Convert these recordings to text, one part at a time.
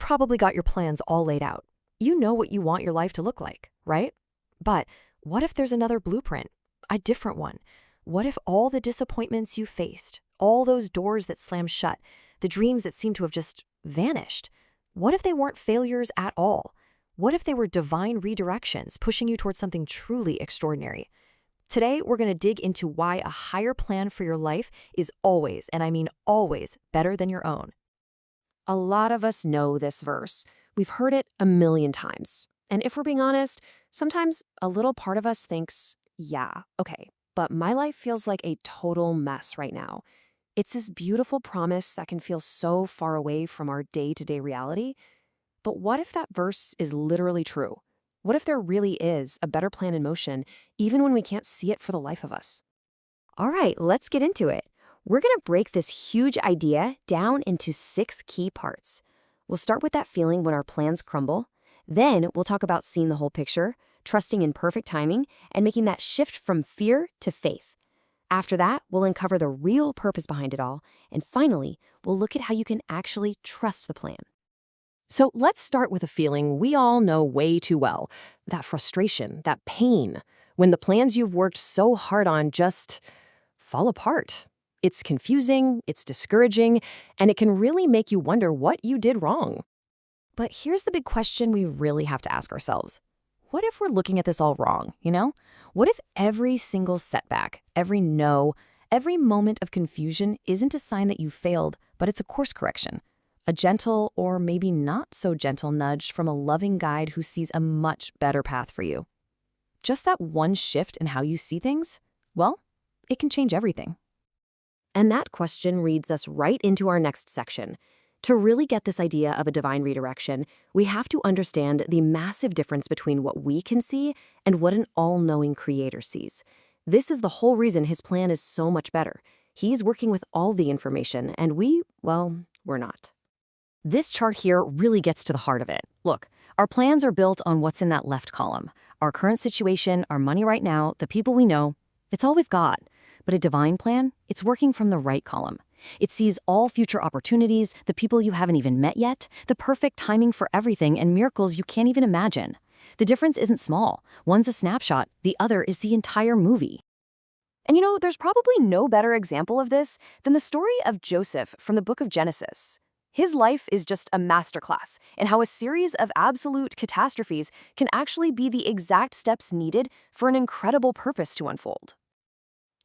probably got your plans all laid out. You know what you want your life to look like, right? But what if there's another blueprint, a different one? What if all the disappointments you faced, all those doors that slammed shut, the dreams that seem to have just vanished, what if they weren't failures at all? What if they were divine redirections pushing you towards something truly extraordinary? Today, we're going to dig into why a higher plan for your life is always, and I mean always, better than your own. A lot of us know this verse. We've heard it a million times. And if we're being honest, sometimes a little part of us thinks, yeah, okay, but my life feels like a total mess right now. It's this beautiful promise that can feel so far away from our day-to-day reality. But what if that verse is literally true? What if there really is a better plan in motion, even when we can't see it for the life of us? All right, let's get into it. We're going to break this huge idea down into 6 key parts. We'll start with that feeling when our plans crumble. Then we'll talk about seeing the whole picture, trusting in perfect timing, and making that shift from fear to faith. After that, we'll uncover the real purpose behind it all. And finally, we'll look at how you can actually trust the plan. So let's start with a feeling we all know way too well. That frustration, that pain, when the plans you've worked so hard on just fall apart. It's confusing, it's discouraging, and it can really make you wonder what you did wrong. But here's the big question we really have to ask ourselves. What if we're looking at this all wrong, What if every single setback, every no, every moment of confusion isn't a sign that you failed, but it's a course correction? A gentle or maybe not so gentle nudge from a loving guide who sees a much better path for you. Just that one shift in how you see things, well, it can change everything. And that question leads us right into our next section. To really get this idea of a divine redirection, we have to understand the massive difference between what we can see and what an all-knowing creator sees. This is the whole reason his plan is so much better. He's working with all the information, and we're not. This chart here really gets to the heart of it. Look, our plans are built on what's in that left column. Our current situation, our money right now, the people we know, it's all we've got. But a divine plan, it's working from the right column. It sees all future opportunities, the people you haven't even met yet, the perfect timing for everything, and miracles you can't even imagine. The difference isn't small. One's a snapshot, the other is the entire movie. And there's probably no better example of this than the story of Joseph from the book of Genesis. His life is just a masterclass in how a series of absolute catastrophes can actually be the exact steps needed for an incredible purpose to unfold.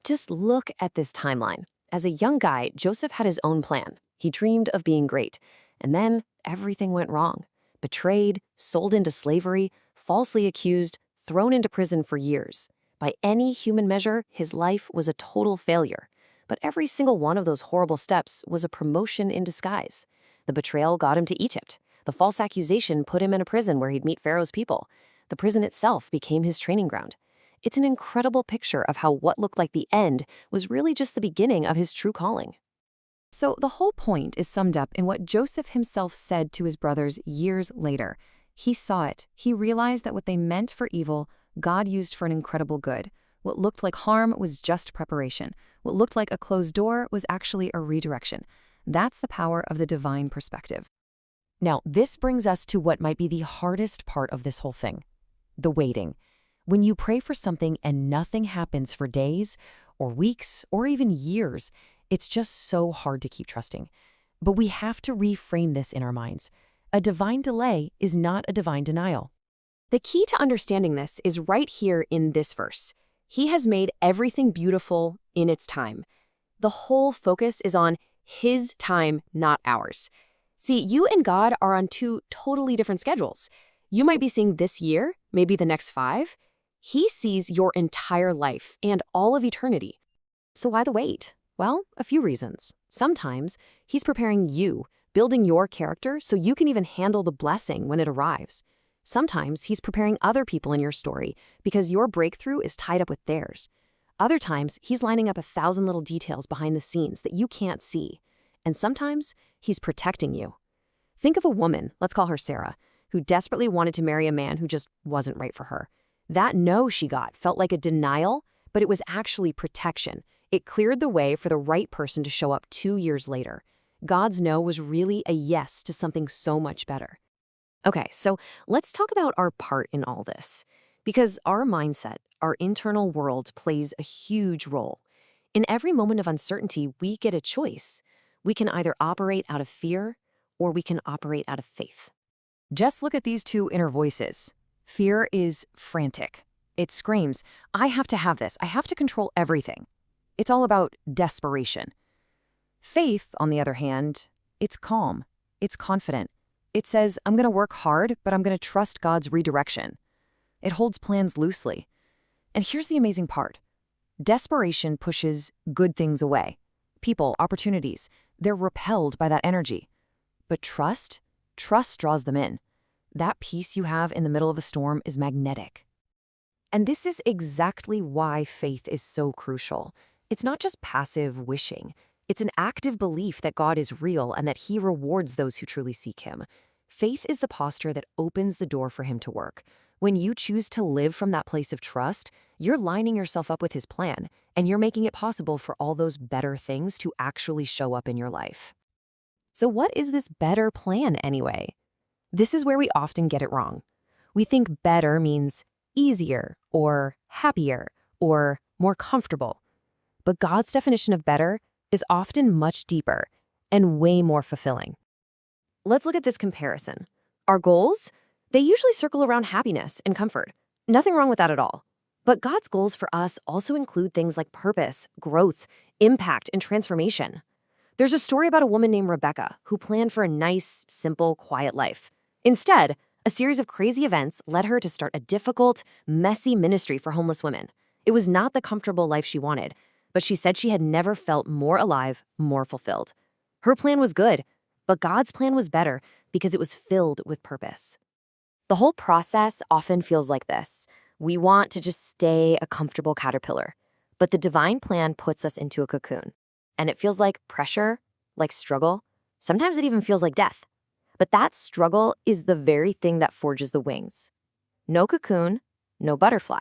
Just look at this timeline. As a young guy, Joseph had his own plan. He dreamed of being great. And then everything went wrong. Betrayed, sold into slavery, falsely accused, thrown into prison for years. By any human measure, his life was a total failure. But every single one of those horrible steps was a promotion in disguise. The betrayal got him to Egypt. The false accusation put him in a prison where he'd meet Pharaoh's people. The prison itself became his training ground. It's an incredible picture of how what looked like the end was really just the beginning of his true calling. So the whole point is summed up in what Joseph himself said to his brothers years later. He saw it. He realized that what they meant for evil, God used for an incredible good. What looked like harm was just preparation. What looked like a closed door was actually a redirection. That's the power of the divine perspective. Now, this brings us to what might be the hardest part of this whole thing, the waiting. When you pray for something and nothing happens for days or weeks or even years, it's just so hard to keep trusting. But we have to reframe this in our minds. A divine delay is not a divine denial. The key to understanding this is right here in this verse. He has made everything beautiful in its time. The whole focus is on his time, not ours. See, you and God are on 2 totally different schedules. You might be seeing this year, maybe the next 5. He sees your entire life and all of eternity. So why the wait? Well, a few reasons. Sometimes he's preparing you, building your character so you can even handle the blessing when it arrives. Sometimes he's preparing other people in your story because your breakthrough is tied up with theirs. Other times, he's lining up 1,000 little details behind the scenes that you can't see. And sometimes, he's protecting you. Think of a woman, let's call her Sarah, who desperately wanted to marry a man who just wasn't right for her. That no she got felt like a denial, but it was actually protection. It cleared the way for the right person to show up 2 years later. God's no was really a yes to something so much better. Okay, so let's talk about our part in all this. Because our mindset, our internal world, plays a huge role. In every moment of uncertainty, we get a choice. We can either operate out of fear or we can operate out of faith. Just look at these two inner voices. Fear is frantic. It screams, I have to have this. I have to control everything. It's all about desperation. Faith, on the other hand, it's calm. It's confident. It says, I'm going to work hard, but I'm going to trust God's redirection. It holds plans loosely. And here's the amazing part. Desperation pushes good things away. People, opportunities, they're repelled by that energy. But trust draws them in. That peace you have in the middle of a storm is magnetic. And this is exactly why faith is so crucial. It's not just passive wishing. It's an active belief that God is real and that He rewards those who truly seek Him. Faith is the posture that opens the door for Him to work. When you choose to live from that place of trust, you're lining yourself up with His plan, and you're making it possible for all those better things to actually show up in your life. So what is this better plan anyway? This is where we often get it wrong. We think better means easier or happier or more comfortable. But God's definition of better is often much deeper and way more fulfilling. Let's look at this comparison. Our goals, they usually circle around happiness and comfort. Nothing wrong with that at all. But God's goals for us also include things like purpose, growth, impact, and transformation. There's a story about a woman named Rebecca who planned for a nice, simple, quiet life. Instead, a series of crazy events led her to start a difficult, messy ministry for homeless women. It was not the comfortable life she wanted, but she said she had never felt more alive, more fulfilled. Her plan was good, but God's plan was better because it was filled with purpose. The whole process often feels like this. We want to just stay a comfortable caterpillar, but the divine plan puts us into a cocoon. And it feels like pressure, like struggle. Sometimes it even feels like death. But that struggle is the very thing that forges the wings. No cocoon, no butterfly.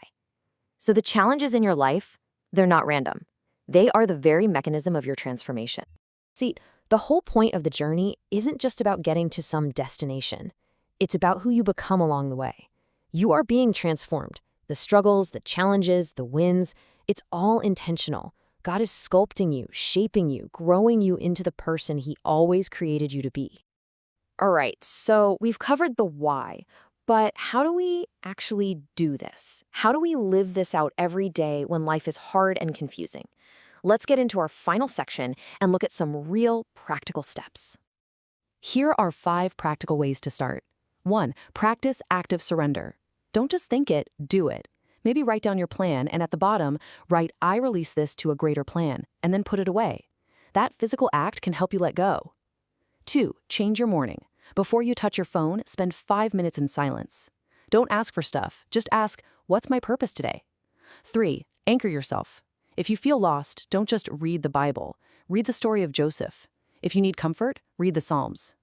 So the challenges in your life, they're not random. They are the very mechanism of your transformation. See, the whole point of the journey isn't just about getting to some destination. It's about who you become along the way. You are being transformed. The struggles, the challenges, the wins, it's all intentional. God is sculpting you, shaping you, growing you into the person He always created you to be. All right, so we've covered the why, but how do we actually do this? How do we live this out every day when life is hard and confusing? Let's get into our final section and look at some real practical steps. Here are 5 practical ways to start. 1. Practice active surrender. Don't just think it, do it. Maybe write down your plan and at the bottom, write, I release this to a greater plan, and then put it away. That physical act can help you let go. 2. Change your morning. Before you touch your phone, spend 5 minutes in silence. Don't ask for stuff. Just ask, what's my purpose today? 3. Anchor yourself. If you feel lost, don't just read the Bible. Read the story of Joseph. If you need comfort, read the Psalms.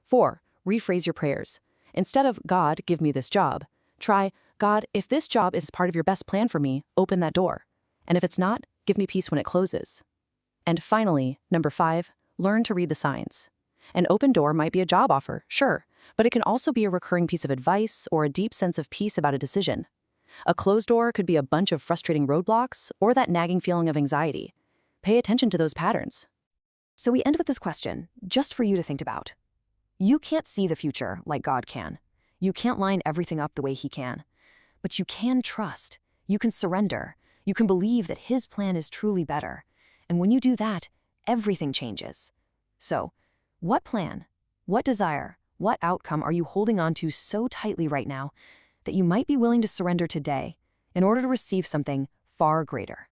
4. Rephrase your prayers. Instead of, God, give me this job, try, God, if this job is part of your best plan for me, open that door. And if it's not, give me peace when it closes. And finally, number 5, learn to read the signs. An open door might be a job offer, sure, but it can also be a recurring piece of advice or a deep sense of peace about a decision. A closed door could be a bunch of frustrating roadblocks or that nagging feeling of anxiety. Pay attention to those patterns. So we end with this question, just for you to think about. You can't see the future like God can. You can't line everything up the way He can. But you can trust. You can surrender. You can believe that His plan is truly better. And when you do that, everything changes. So, what plan, what desire, what outcome are you holding on to so tightly right now that you might be willing to surrender today in order to receive something far greater?